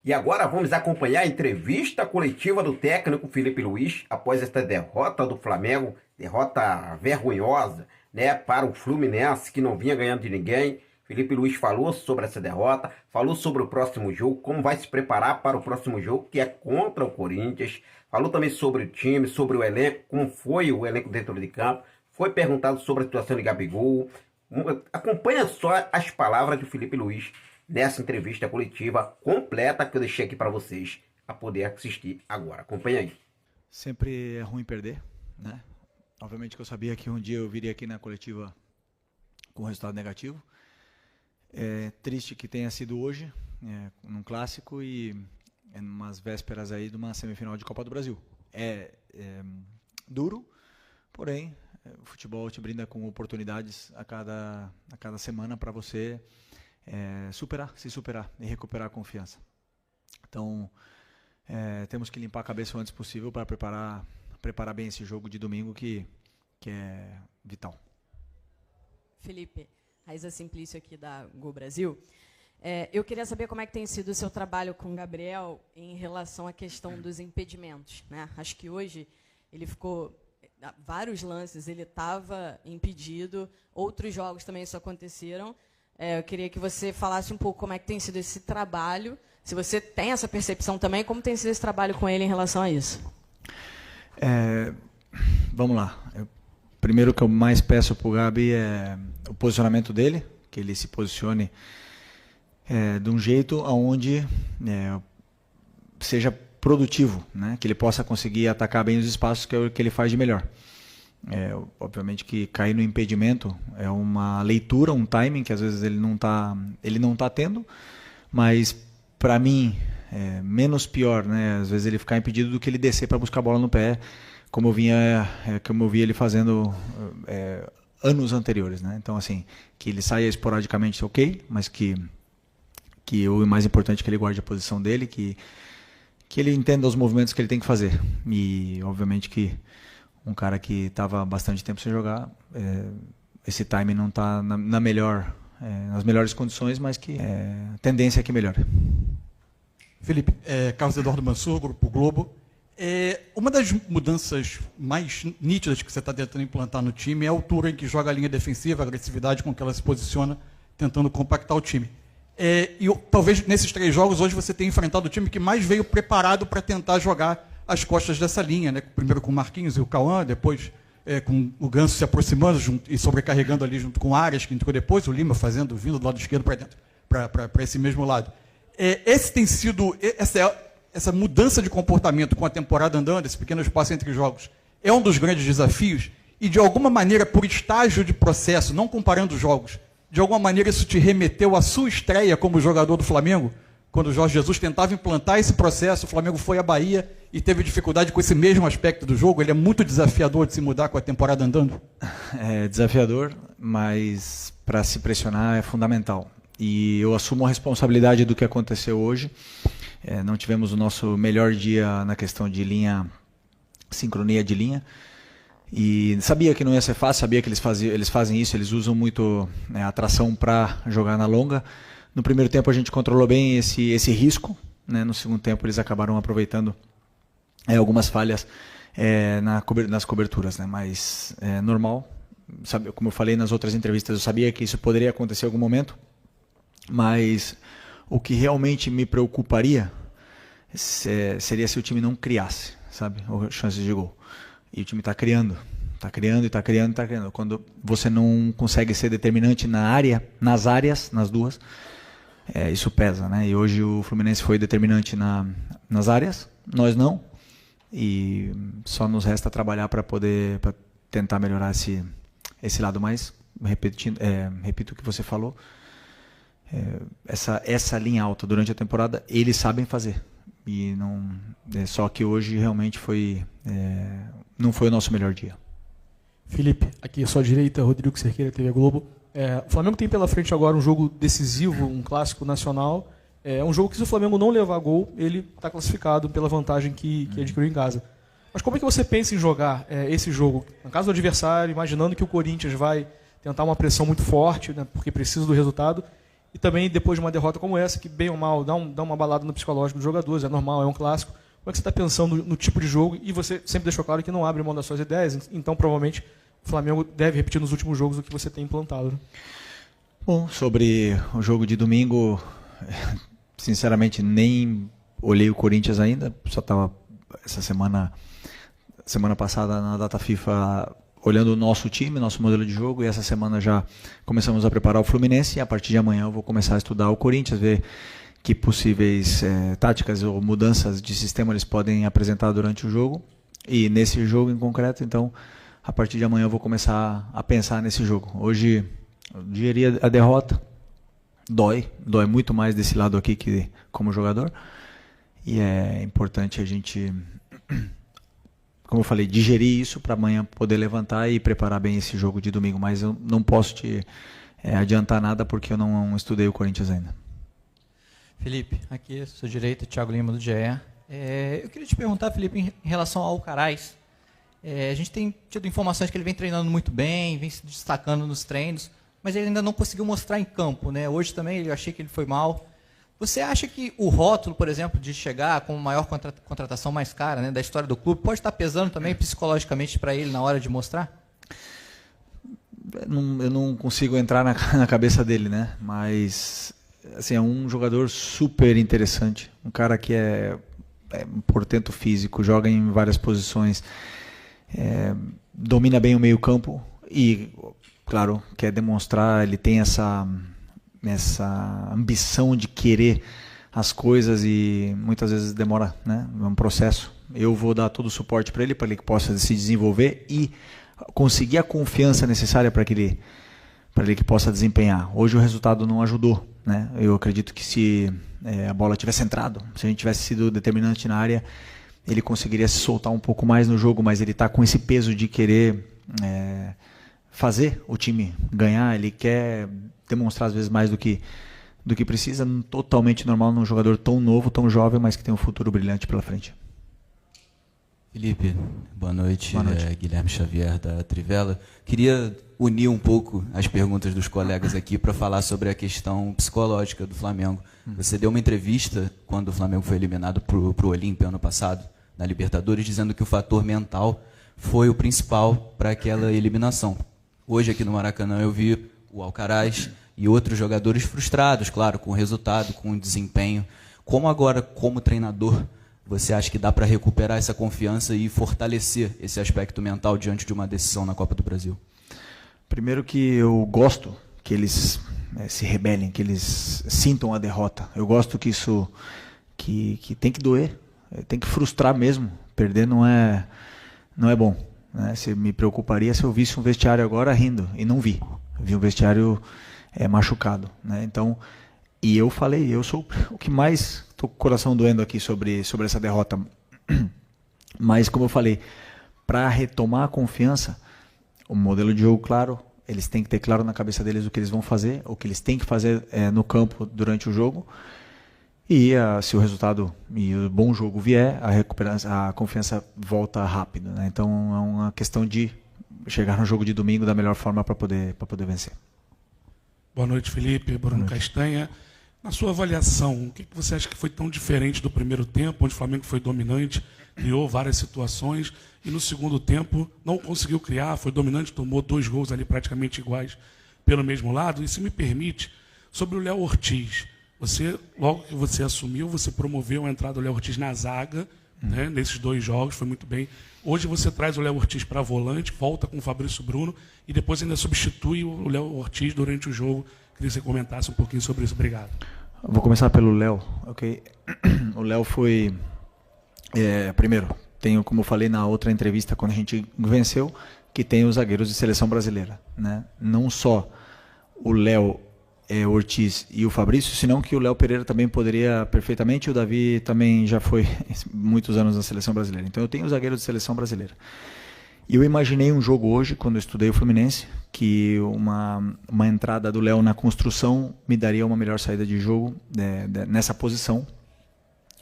E agora vamos acompanhar a entrevista coletiva do técnico Felipe Luiz após esta derrota do Flamengo, derrota vergonhosa, né, para o Fluminense, que não vinha ganhando de ninguém. Felipe Luiz falou sobre essa derrota, falou sobre o próximo jogo, como vai se preparar para o próximo jogo, que é contra o Corinthians. Falou também sobre o time, sobre o elenco, como foi o elenco dentro de campo. Foi perguntado sobre a situação de Gabigol. Acompanha só as palavras de Felipe Luiz nessa entrevista coletiva completa que eu deixei aqui para vocês a poder assistir agora. Acompanha aí. Sempre é ruim perder, né? Obviamente que eu sabia que um dia eu viria aqui na coletiva com resultado negativo. É triste que tenha sido hoje, num clássico e em umas vésperas aí de uma semifinal de Copa do Brasil. É duro, porém o futebol te brinda com oportunidades a cada semana para você se superar e recuperar a confiança. Então, temos que limpar a cabeça o antes possível para preparar bem esse jogo de domingo que é vital. Felipe, Raíza Simplício aqui da Gol Brasil. Eu queria saber como é que tem sido o seu trabalho com o Gabriel em relação à questão dos impedimentos, né? Acho que hoje ele ficou... vários lances ele estava impedido, outros jogos também isso aconteceram. Eu queria que você falasse um pouco como é que tem sido esse trabalho, se você tem essa percepção também, como tem sido esse trabalho com ele em relação a isso. Vamos lá. Primeiro que eu mais peço para o Gabi é o posicionamento dele, que ele se posicione de um jeito onde seja produtivo, né? Que ele possa conseguir atacar bem os espaços que é o que ele faz de melhor. Obviamente que cair no impedimento é uma leitura, um timing que às vezes ele não tá tendo, mas para mim é menos pior, né? Às vezes ele ficar impedido do que ele descer para buscar a bola no pé, como eu vi ele fazendo anos anteriores, né? Então assim, que ele saia esporadicamente, ok, mas que o mais importante é que ele guarde a posição dele, que ele entenda os movimentos que ele tem que fazer. E obviamente que um cara que estava bastante tempo sem jogar, esse time não está nas melhores condições, mas que a tendência é que melhore. Felipe, Carlos Eduardo Mansur, Grupo Globo. Uma das mudanças mais nítidas que você está tentando implantar no time é a altura em que joga a linha defensiva, a agressividade com que ela se posiciona, tentando compactar o time. Talvez nesses 3 jogos hoje você tenha enfrentado o time que mais veio preparado para tentar jogar as costas dessa linha, né? Primeiro com o Marquinhos e o Cauã, depois com o Ganso se aproximando e sobrecarregando ali junto com o Arias, que entrou depois, o Lima vindo do lado esquerdo para dentro, para esse mesmo lado. Esse tem sido, essa mudança de comportamento com a temporada andando, esse pequeno espaço entre jogos, é um dos grandes desafios e, de alguma maneira, por estágio de processo, não comparando os jogos, de alguma maneira isso te remeteu à sua estreia como jogador do Flamengo? Quando o Jorge Jesus tentava implantar esse processo, o Flamengo foi à Bahia e teve dificuldade com esse mesmo aspecto do jogo. Ele é muito desafiador de se mudar com a temporada andando? É desafiador, mas para se pressionar é fundamental. E eu assumo a responsabilidade do que aconteceu hoje. Não tivemos o nosso melhor dia na questão de sincronia de linha. E sabia que não ia ser fácil, sabia que eles fazem isso, eles usam muito a tração para jogar na longa. No primeiro tempo a gente controlou bem esse risco, né? No segundo tempo eles acabaram aproveitando algumas falhas nas coberturas, né? Mas é normal, sabe, como eu falei nas outras entrevistas, eu sabia que isso poderia acontecer em algum momento, mas o que realmente me preocuparia seria se o time não criasse, sabe, chances de gol. E o time está criando. Quando você não consegue ser determinante nas duas, isso pesa, né? E hoje o Fluminense foi determinante nas áreas, nós não. E só nos resta trabalhar para tentar melhorar esse lado mais. Repito o que você falou. Essa linha alta durante a temporada, eles sabem fazer. E não, só que hoje realmente não foi o nosso melhor dia. Felipe, aqui à sua direita, Rodrigo Cerqueira, TV Globo. O Flamengo tem pela frente agora um jogo decisivo, um clássico nacional. É um jogo que, se o Flamengo não levar gol, ele está classificado pela vantagem que adquiriu em casa. Mas como é que você pensa em jogar esse jogo? No caso do adversário, imaginando que o Corinthians vai tentar uma pressão muito forte, né, porque precisa do resultado, E também depois de uma derrota como essa, que bem ou mal dá uma balada no psicológico dos jogadores, é normal, é um clássico. Como é que você está pensando no tipo de jogo? E você sempre deixou claro que não abre mão das suas ideias, então provavelmente o Flamengo deve repetir nos últimos jogos o que você tem implantado. Né? Bom, sobre o jogo de domingo, sinceramente nem olhei o Corinthians ainda, só estava essa semana passada na data FIFA olhando o nosso time, nosso modelo de jogo, e essa semana já começamos a preparar o Fluminense, e a partir de amanhã eu vou começar a estudar o Corinthians, ver que possíveis táticas ou mudanças de sistema eles podem apresentar durante o jogo, e nesse jogo em concreto, então, a partir de amanhã eu vou começar a pensar nesse jogo. Hoje, eu digeria a derrota, dói muito mais desse lado aqui que como jogador, e é importante a gente, como eu falei, digerir isso para amanhã poder levantar e preparar bem esse jogo de domingo, mas eu não posso te adiantar nada porque eu não estudei o Corinthians ainda. Felipe, aqui à sua direita, Thiago Lima do GE. Eu queria te perguntar, Felipe, em relação ao Alcaraz. A gente tem tido informações que ele vem treinando muito bem, vem se destacando nos treinos, mas ele ainda não conseguiu mostrar em campo, né? Hoje também eu achei que ele foi mal. Você acha que o rótulo, por exemplo, de chegar com a maior contratação mais cara, né, da história do clube, pode estar pesando também psicologicamente para ele na hora de mostrar? Eu não consigo entrar na cabeça dele, né? Mas assim, é um jogador super interessante, um cara que é um portento físico, joga em várias posições, domina bem o meio-campo e, claro, quer demonstrar, ele tem essa ambição de querer as coisas e muitas vezes demora, né? É um processo. Eu vou dar todo o suporte para ele que possa se desenvolver e conseguir a confiança necessária para que ele possa desempenhar. Hoje o resultado não ajudou, né? Eu acredito que se a bola tivesse entrado, se a gente tivesse sido determinante na área, ele conseguiria se soltar um pouco mais no jogo, mas ele está com esse peso de querer fazer o time ganhar, ele quer demonstrar às vezes mais do que precisa, totalmente normal num jogador tão novo, tão jovem, mas que tem um futuro brilhante pela frente. Felipe, boa noite. Boa noite. Guilherme Xavier da Trivela. Queria unir um pouco as perguntas dos colegas aqui para falar sobre a questão psicológica do Flamengo. Você deu uma entrevista quando o Flamengo foi eliminado para o Olímpia ano passado, na Libertadores, dizendo que o fator mental foi o principal para aquela eliminação. Hoje aqui no Maracanã eu vi o Alcaraz e outros jogadores frustrados, claro, com o resultado, com o desempenho. Como agora, como treinador, você acha que dá para recuperar essa confiança e fortalecer esse aspecto mental diante de uma decisão na Copa do Brasil? Primeiro que eu gosto que eles se rebelem, que eles sintam a derrota. Eu gosto que isso que tem que doer, tem que frustrar mesmo. Perder não é bom, né? Se me preocuparia se eu visse um vestiário agora rindo, e não vi. Vi um vestiário machucado, né? Então, e eu falei, eu sou o que mais estou com o coração doendo aqui sobre essa derrota. Mas, como eu falei, para retomar a confiança, o modelo de jogo claro, eles têm que ter claro na cabeça deles o que eles vão fazer, o que eles têm que fazer no campo durante o jogo. E se o resultado e o bom jogo vier, a confiança volta rápido, né? Então é uma questão de chegar no jogo de domingo da melhor forma para poder vencer. Boa noite, Felipe. Bruno Castanha. Na sua avaliação, o que você acha que foi tão diferente do primeiro tempo, onde o Flamengo foi dominante, criou várias situações, e no segundo tempo não conseguiu criar, foi dominante, tomou 2 gols ali praticamente iguais pelo mesmo lado? E se me permite, sobre o Léo Ortiz, logo que você assumiu, você promoveu a entrada do Léo Ortiz na zaga, né, nesses 2 jogos, foi muito bem. Hoje você traz o Léo Ortiz para volante, volta com o Fabrício Bruno e depois ainda substitui o Léo Ortiz durante o jogo. Queria que você comentasse um pouquinho sobre isso. Obrigado. Vou começar pelo Léo. Okay. O Léo foi... primeiro, como eu falei na outra entrevista, quando a gente venceu, que tem os zagueiros de seleção brasileira, né? Não só o Léo Ortiz e o Fabrício, senão que o Léo Pereira também poderia perfeitamente, e o Davi também já foi muitos anos na seleção brasileira. Então eu tenho os zagueiros de seleção brasileira. E eu imaginei um jogo hoje, quando eu estudei o Fluminense, que uma entrada do Léo na construção me daria uma melhor saída de jogo nessa posição,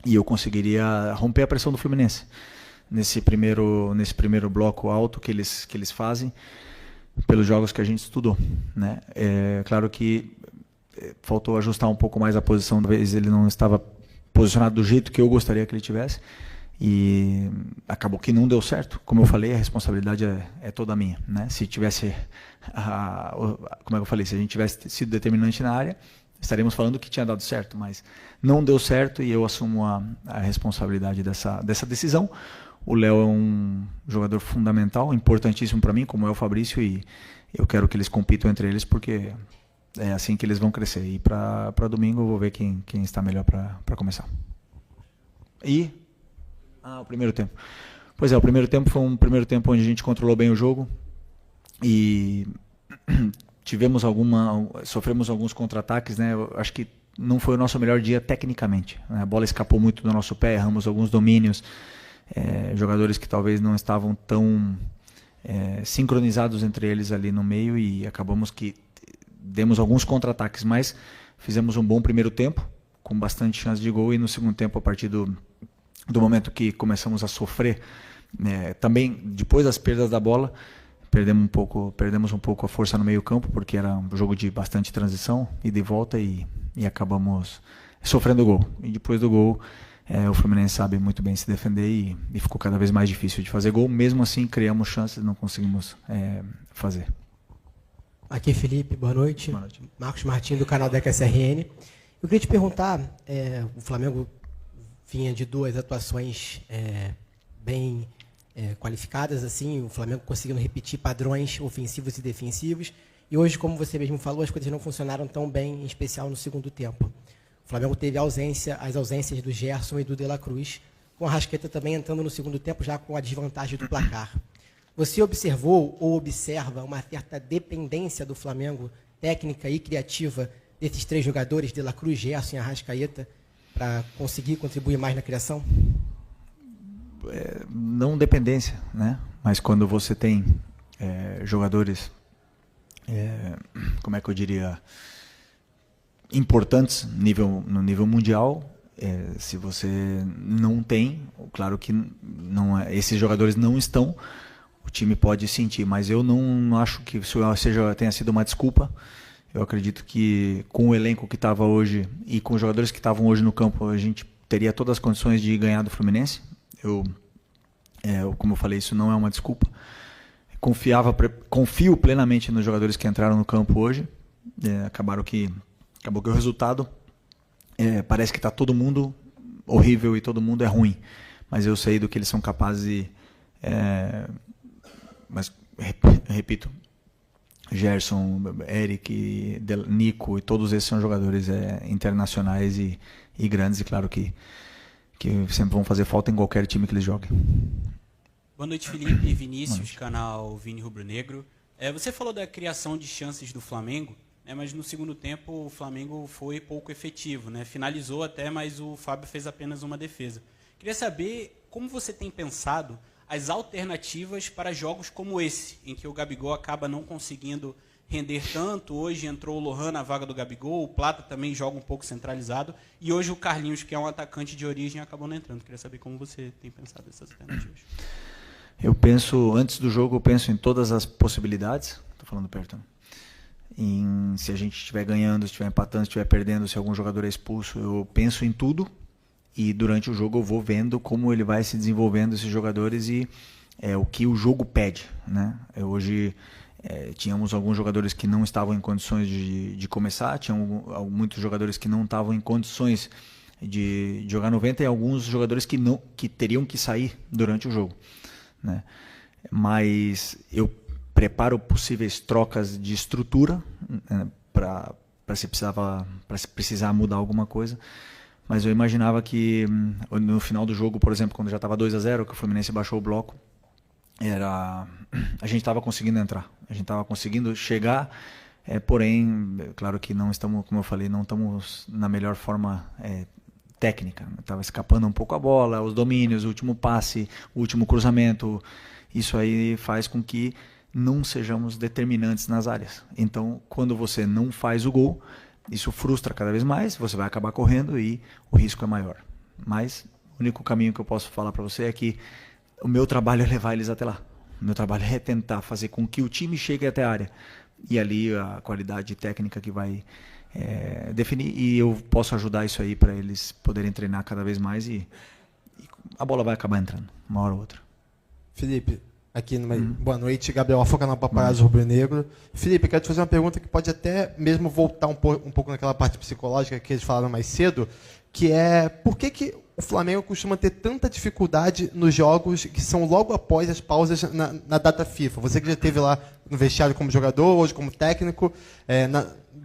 e eu conseguiria romper a pressão do Fluminense nesse primeiro bloco alto que eles fazem, pelos jogos que a gente estudou, né? Claro que faltou ajustar um pouco mais a posição, talvez ele não estava posicionado do jeito que eu gostaria que ele tivesse, e acabou que não deu certo. Como eu falei, a responsabilidade é toda minha, né? Se tivesse, como é que eu falei, se a gente tivesse sido determinante na área, estaríamos falando que tinha dado certo, mas não deu certo e eu assumo a responsabilidade dessa decisão. O Léo é um jogador fundamental, importantíssimo para mim, como é o Fabrício, e eu quero que eles compitam entre eles, porque é assim que eles vão crescer. E para domingo eu vou ver quem está melhor para começar. O primeiro tempo. Pois é, o primeiro tempo foi um primeiro tempo onde a gente controlou bem o jogo e sofremos alguns contra-ataques, né? Eu acho que não foi o nosso melhor dia tecnicamente, né? A bola escapou muito do nosso pé, erramos alguns domínios, jogadores que talvez não estavam tão sincronizados entre eles ali no meio, e acabamos que demos alguns contra-ataques, mas fizemos um bom primeiro tempo, com bastante chance de gol, e no segundo tempo, a partir do momento que começamos a sofrer, também depois das perdas da bola, perdemos um pouco a força no meio campo, porque era um jogo de bastante transição, ida e volta, e acabamos sofrendo o gol. E depois do gol, o Fluminense sabe muito bem se defender, e ficou cada vez mais difícil de fazer gol. Mesmo assim, criamos chances, não conseguimos fazer. Aqui, Felipe, boa noite. Boa noite. Marcos Martins, do canal da SRN. Eu queria te perguntar, o Flamengo vinha de 2 atuações bem qualificadas, assim, o Flamengo conseguindo repetir padrões ofensivos e defensivos, e hoje, como você mesmo falou, as coisas não funcionaram tão bem, em especial no segundo tempo. O Flamengo teve as ausências do Gerson e do De La Cruz, com a Arrascaeta também entrando no segundo tempo já com a desvantagem do placar. Você observou ou observa uma certa dependência do Flamengo, técnica e criativa, desses 3 jogadores, De La Cruz, Gerson e Arrascaeta, para conseguir contribuir mais na criação? Não dependência, né? Mas quando você tem jogadores, como é que eu diria, importantes no nível mundial, se você não tem, claro que esses jogadores não estão, o time pode sentir, mas eu não acho que isso tenha sido uma desculpa. Eu acredito que com o elenco que estava hoje e com os jogadores que estavam hoje no campo, a gente teria todas as condições de ganhar do Fluminense. Como eu falei, isso não é uma desculpa. Confio plenamente nos jogadores que entraram no campo hoje. Acabou que o resultado parece que está todo mundo horrível e todo mundo é ruim. Mas eu sei do que eles são capazes mas, repito, Gerson, Eric, Nico, e todos esses são jogadores internacionais e grandes, e claro que sempre vão fazer falta em qualquer time que eles joguem. Boa noite, Felipe. Vinícius, canal Vini Rubro Negro. Você falou da criação de chances do Flamengo, mas no segundo tempo o Flamengo foi pouco efetivo, né? Finalizou até, mas o Fábio fez apenas uma defesa. Queria saber como você tem pensado as alternativas para jogos como esse, em que o Gabigol acaba não conseguindo render tanto. Hoje entrou o Lohan na vaga do Gabigol, o Plata também joga um pouco centralizado, e hoje o Carlinhos, que é um atacante de origem, acabou não entrando. Queria saber como você tem pensado essas alternativas. Antes do jogo, eu penso em todas as possibilidades. Estou falando perto, né? Se a gente estiver ganhando, se estiver empatando, se estiver perdendo, se algum jogador é expulso, eu penso em tudo. E durante o jogo eu vou vendo como ele vai se desenvolvendo, esses jogadores, e o que o jogo pede, né? Hoje tínhamos alguns jogadores que não estavam em condições de começar, tinham muitos jogadores que não estavam em condições de jogar 90, e alguns jogadores que teriam que sair durante o jogo, né? Mas eu preparo possíveis trocas de estrutura, né, para se precisar mudar alguma coisa. Mas eu imaginava que no final do jogo, por exemplo, quando já estava 2-0, que o Fluminense baixou o bloco, a gente estava conseguindo entrar, a gente estava conseguindo chegar, porém, claro que não estamos, como eu falei, não estamos na melhor forma técnica. Estava escapando um pouco a bola, os domínios, o último passe, o último cruzamento. Isso aí faz com que não sejamos determinantes nas áreas. Então, quando você não faz o gol, isso frustra cada vez mais, você vai acabar correndo e o risco é maior. Mas o único caminho que eu posso falar para você é que o meu trabalho é levar eles até lá. O meu trabalho é tentar fazer com que o time chegue até a área. E ali a qualidade técnica que vai definir, e eu posso ajudar isso aí para eles poderem treinar cada vez mais e a bola vai acabar entrando, uma hora ou outra. Felipe, aqui boa noite, Gabriel Afoca na Paparazzo Rubro-Negro. Felipe, quero te fazer uma pergunta que pode até mesmo voltar um pouco naquela parte psicológica que eles falaram mais cedo, que é por que o Flamengo costuma ter tanta dificuldade nos jogos que são logo após as pausas na data FIFA? Você que já esteve lá no vestiário como jogador, hoje como técnico,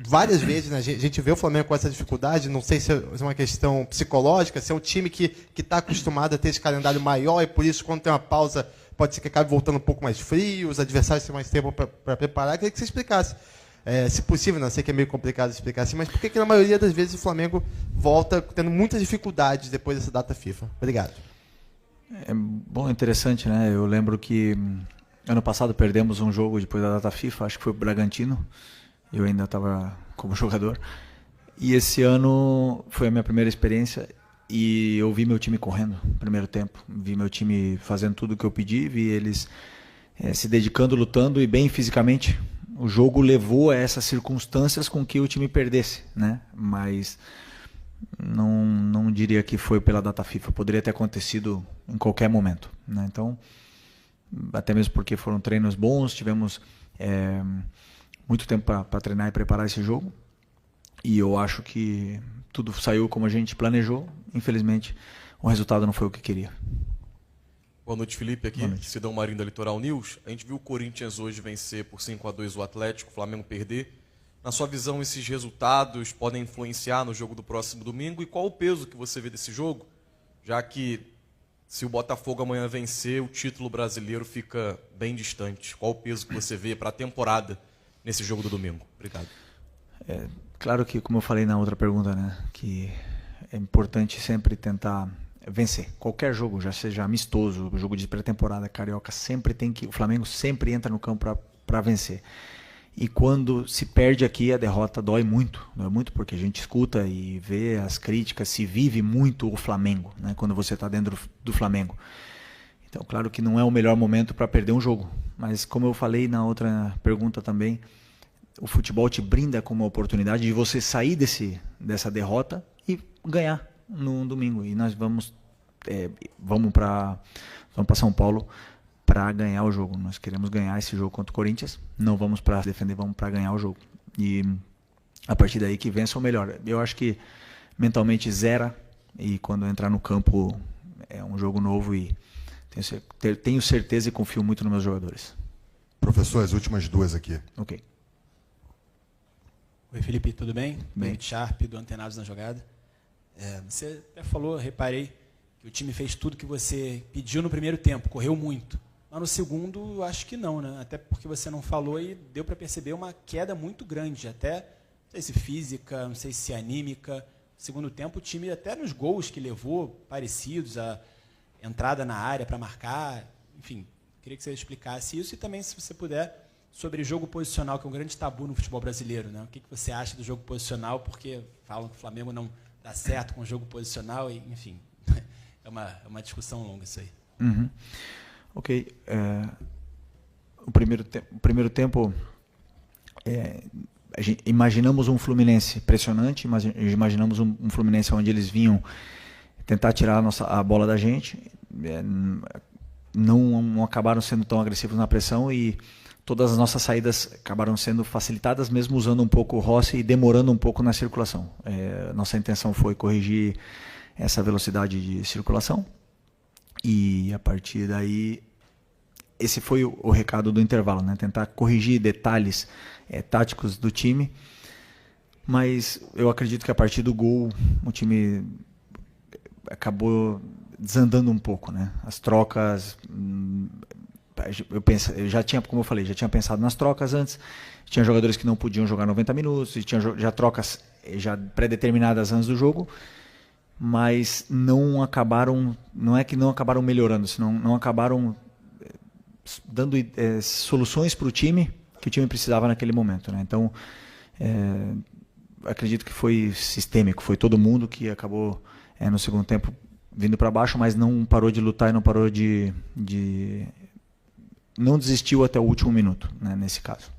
várias vezes, né, a gente vê o Flamengo com essa dificuldade, não sei se é uma questão psicológica, se é um time que está acostumado a ter esse calendário maior e por isso quando tem uma pausa pode ser que acabe voltando um pouco mais frio, os adversários têm mais tempo para preparar. Eu queria que você explicasse, se possível, não sei que é meio complicado explicar assim, mas por que na maioria das vezes o Flamengo volta tendo muitas dificuldades depois dessa data FIFA? Obrigado. Bom, interessante, né? Eu lembro que ano passado perdemos um jogo depois da data FIFA, acho que foi o Bragantino, eu ainda estava como jogador, e esse ano foi a minha primeira experiência e eu vi meu time correndo no primeiro tempo, vi meu time fazendo tudo o que eu pedi, vi eles se dedicando, lutando e bem fisicamente. O jogo levou a essas circunstâncias com que o time perdesse, né? Mas não diria que foi pela data FIFA, poderia ter acontecido em qualquer momento, né? Então, até mesmo porque foram treinos bons, tivemos muito tempo para treinar e preparar esse jogo, e eu acho que tudo saiu como a gente planejou. Infelizmente, o resultado não foi o que queria. Boa noite, Felipe. Aqui, Sidão Marinho da Litoral News. A gente viu o Corinthians hoje vencer por 5-2 o Atlético, o Flamengo perder. Na sua visão, esses resultados podem influenciar no jogo do próximo domingo? E qual o peso que você vê desse jogo? Já que, se o Botafogo amanhã vencer, o título brasileiro fica bem distante. Qual o peso que você vê para a temporada nesse jogo do domingo? Obrigado. Claro que, como eu falei na outra pergunta, né, que é importante sempre tentar vencer. Qualquer jogo, já seja amistoso, jogo de pré-temporada, carioca, o Flamengo sempre entra no campo para vencer. E quando se perde aqui, a derrota dói muito porque a gente escuta e vê as críticas, se vive muito o Flamengo, né, quando você está dentro do Flamengo. Então, claro que não é o melhor momento para perder um jogo, mas como eu falei na outra pergunta também, o futebol te brinda com uma oportunidade de você sair dessa derrota e ganhar no domingo. E nós vamos para São Paulo para ganhar o jogo. Nós queremos ganhar esse jogo contra o Corinthians. Não vamos para defender, vamos para ganhar o jogo. E a partir daí que vença o melhor. Eu acho que mentalmente zera, e quando entrar no campo é um jogo novo e tenho certeza e confio muito nos meus jogadores. Professor, as últimas duas aqui. Ok. Oi, Felipe, tudo bem? Bem. David Sharp, do Antenados na Jogada. Você até falou, reparei, que o time fez tudo que você pediu no primeiro tempo, correu muito. Mas no segundo, acho que não, né? Até porque você não falou e deu para perceber uma queda muito grande, até, não sei se física, não sei se anímica. No segundo tempo, o time, até nos gols que levou, parecidos, a entrada na área para marcar, enfim, queria que você explicasse isso e também, se você puder, sobre jogo posicional, que é um grande tabu no futebol brasileiro, né? O que você acha do jogo posicional? Porque falam que o Flamengo não dá certo com o jogo posicional, e, enfim, é uma discussão longa isso aí. Uhum. Ok. O primeiro tempo, imaginamos um Fluminense pressionante, imaginamos um Fluminense onde eles vinham tentar tirar a bola da gente, não acabaram sendo tão agressivos na pressão e todas as nossas saídas acabaram sendo facilitadas, mesmo usando um pouco o Rossi e demorando um pouco na circulação. Nossa intenção foi corrigir essa velocidade de circulação e a partir daí esse foi o recado do intervalo, né? Tentar corrigir detalhes táticos do time, mas eu acredito que a partir do gol o time acabou desandando um pouco, né? As trocas, eu já tinha, como eu falei, já tinha pensado nas trocas antes, tinha jogadores que não podiam jogar 90 minutos, e tinha já trocas já pré-determinadas antes do jogo, mas não é que não acabaram melhorando, senão não acabaram dando soluções para o time que o time precisava naquele momento, né? Então, acredito que foi sistêmico, foi todo mundo que acabou no segundo tempo vindo para baixo, mas não parou de lutar e não parou não desistiu até o último minuto, né, nesse caso.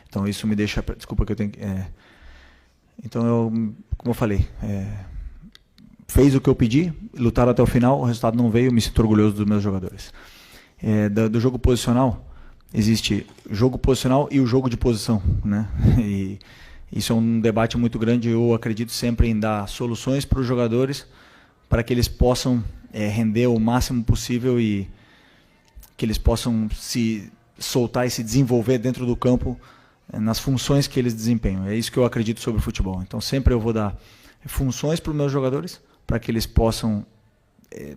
Então isso me deixa, desculpa que eu tenho Então, como eu falei, fez o que eu pedi, lutaram até o final, o resultado não veio, me sinto orgulhoso dos meus jogadores. Do jogo posicional, existe jogo posicional e o jogo de posição, né? E isso é um debate muito grande. Eu acredito sempre em dar soluções para os jogadores para que eles possam render o máximo possível e que eles possam se soltar e se desenvolver dentro do campo nas funções que eles desempenham. É isso que eu acredito sobre o futebol. Então sempre eu vou dar funções para os meus jogadores para que eles possam,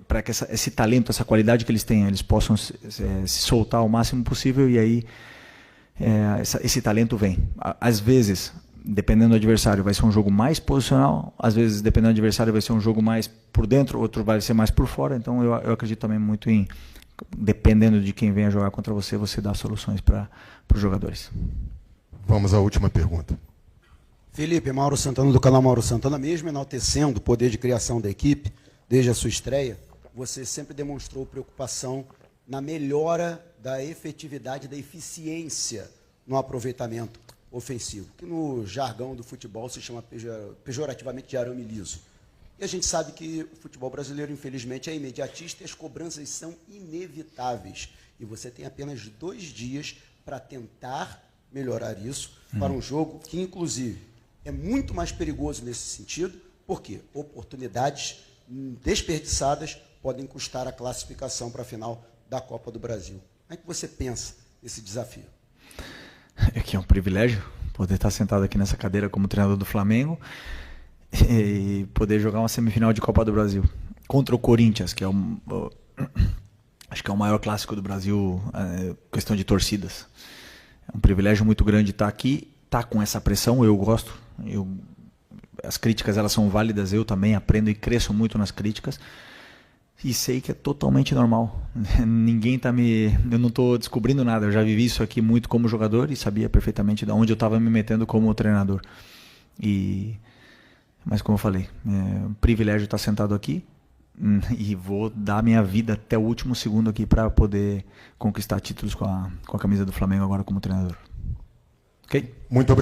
para que esse talento, essa qualidade que eles têm, eles possam se soltar o máximo possível e aí esse talento vem. Às vezes, dependendo do adversário, vai ser um jogo mais posicional, às vezes, dependendo do adversário, vai ser um jogo mais por dentro, outro vai ser mais por fora. Então eu acredito também muito em, dependendo de quem venha jogar contra você, você dá soluções para os jogadores. Vamos à última pergunta. Felipe, Mauro Santana, do canal Mauro Santana, mesmo enaltecendo o poder de criação da equipe, desde a sua estreia, você sempre demonstrou preocupação na melhora da efetividade, da eficiência no aproveitamento ofensivo, que no jargão do futebol se chama pejorativamente de arame liso. E a gente sabe que o futebol brasileiro, infelizmente, é imediatista e as cobranças são inevitáveis. E você tem apenas 2 dias para tentar melhorar isso para um jogo que, inclusive, é muito mais perigoso nesse sentido, porque oportunidades desperdiçadas podem custar a classificação para a final da Copa do Brasil. Como é que você pensa nesse desafio? É que é um privilégio poder estar sentado aqui nessa cadeira como treinador do Flamengo e poder jogar uma semifinal de Copa do Brasil contra o Corinthians, que é acho que é o maior clássico do Brasil, questão de torcidas. É um privilégio muito grande estar aqui, estar com essa pressão. Eu gosto, as críticas elas são válidas, eu também aprendo e cresço muito nas críticas. E sei que é totalmente normal. Ninguém eu não estou descobrindo nada. Eu já vivi isso aqui muito como jogador e sabia perfeitamente de onde eu estava me metendo como treinador. Mas como eu falei, é um privilégio estar sentado aqui e vou dar minha vida até o último segundo aqui para poder conquistar títulos com a camisa do Flamengo agora como treinador. Ok? Muito obrigado.